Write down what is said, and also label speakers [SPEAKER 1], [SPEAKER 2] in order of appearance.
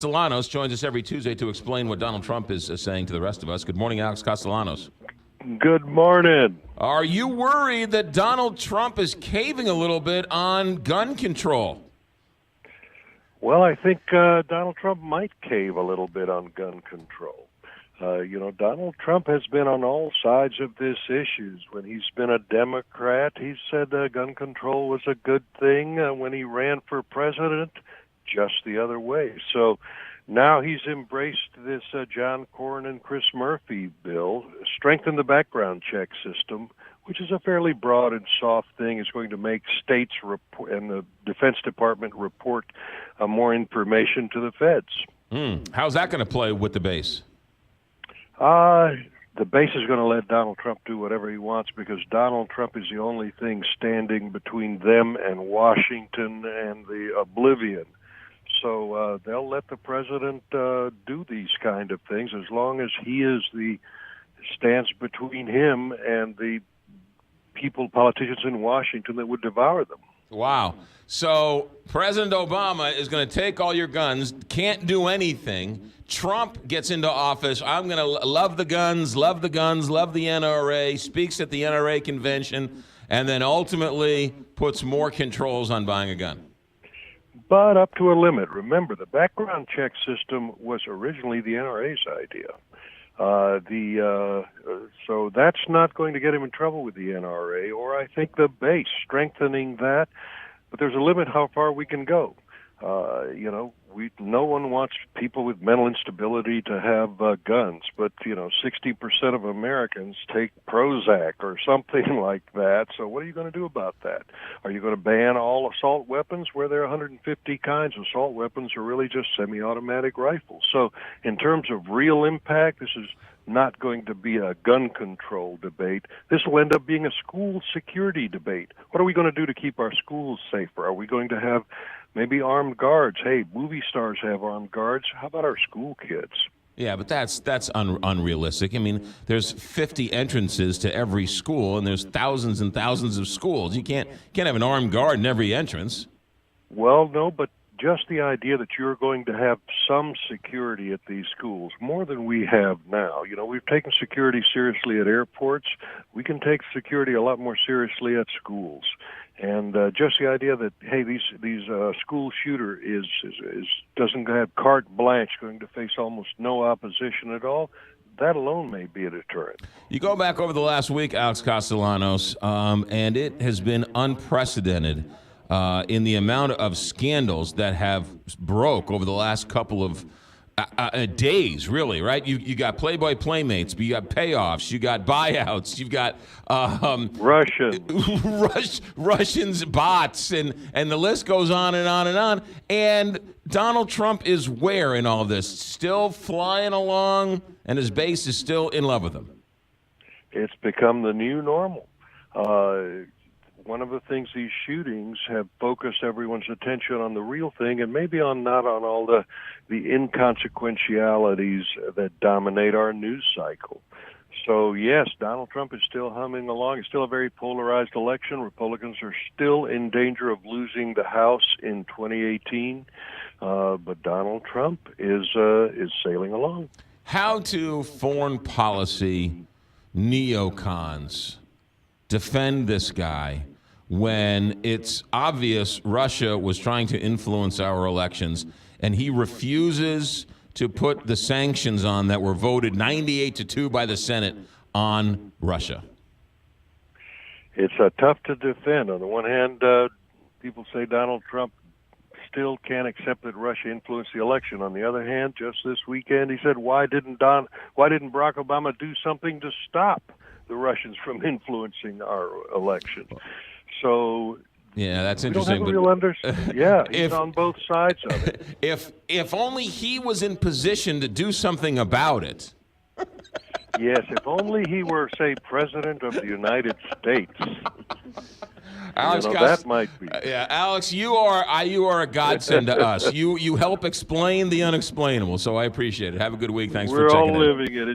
[SPEAKER 1] Castellanos joins us every Tuesday to explain what Donald Trump is saying to the rest of us. Good morning, Alex Castellanos.
[SPEAKER 2] Good morning.
[SPEAKER 1] Are you worried that Donald Trump is caving a little bit on gun control?
[SPEAKER 2] Well, I think Donald Trump might cave a little bit on gun control. Donald Trump has been on all sides of this issue. When he's been a Democrat, he said gun control was a good thing. When he ran for president, just the other way. So now he's embraced this John Cornyn and Chris Murphy bill, strengthen the background check system, which is a fairly broad and soft thing. It's going to make states and the Defense Department report more information to the feds.
[SPEAKER 1] How's that going to play with the base?
[SPEAKER 2] The base is going to let Donald Trump do whatever he wants because Donald Trump is the only thing standing between them and Washington and the oblivion. So they'll let the president do these kind of things as long as he stands between him and the politicians in Washington that would devour them.
[SPEAKER 1] Wow. So President Obama is going to take all your guns, can't do anything. Trump gets into office. I'm going to love the guns, love the NRA, speaks at the NRA convention, and then ultimately puts more controls on buying a gun.
[SPEAKER 2] But up to a limit. Remember, the background check system was originally the NRA's idea. So that's not going to get him in trouble with the NRA, or I think the base, strengthening that. But there's a limit how far we can go. No one wants people with mental instability to have guns, but 60% of Americans take Prozac or something like that. So what are you going to do about that? Are you going to ban all assault weapons where there are 150 kinds? Assault weapons are really just semi-automatic rifles. So in terms of real impact, this is not going to be a gun control debate. This will end up being a school security debate. What are we going to do to keep our schools safer? Are we going to have maybe armed guards? Hey, movie stars have armed guards. How about our school kids?
[SPEAKER 1] Yeah, but that's unrealistic. I mean, there's 50 entrances to every school, and there's thousands and thousands of schools. You can't have an armed guard in every entrance.
[SPEAKER 2] Well, no, but just the idea that you're going to have some security at these schools, more than we have now. We've taken security seriously at airports. We can take security a lot more seriously at schools. And just the idea that, hey, these school shooter doesn't have carte blanche, going to face almost no opposition at all, that alone may be a deterrent.
[SPEAKER 1] You go back over the last week, Alex Castellanos, and it has been unprecedented in the amount of scandals that have broke over the last couple of days, really, right? You got Playboy Playmates, but you got payoffs, you got buyouts, you've got Russians, bots, and the list goes on and on and on. And Donald Trump is where in all this? Still flying along, and his base is still in love with him.
[SPEAKER 2] It's become the new normal. One of the things these shootings have focused everyone's attention on the real thing and maybe not on all the inconsequentialities that dominate our news cycle. So, yes, Donald Trump is still humming along. It's still a very polarized election. Republicans are still in danger of losing the House in 2018, but Donald Trump is sailing along.
[SPEAKER 1] How do foreign policy neocons defend this guy when it's obvious Russia was trying to influence our elections and he refuses to put the sanctions on that were voted 98-2 by the Senate on Russia?
[SPEAKER 2] It's tough to defend. On the one hand, people say Donald Trump still can't accept that Russia influenced the election. On the other hand, just this weekend, he said, why didn't Barack Obama do something to stop the Russians from influencing our election? So
[SPEAKER 1] yeah, that's interesting.
[SPEAKER 2] He's on both sides of it.
[SPEAKER 1] If only he was in position to do something about it.
[SPEAKER 2] Yes, if only he were, say, President of the United States.
[SPEAKER 1] Alex,
[SPEAKER 2] that might be.
[SPEAKER 1] Alex, you are a godsend to us. You help explain the unexplainable, so I appreciate it. Have a good week. Thanks for checking in.
[SPEAKER 2] We're all living it.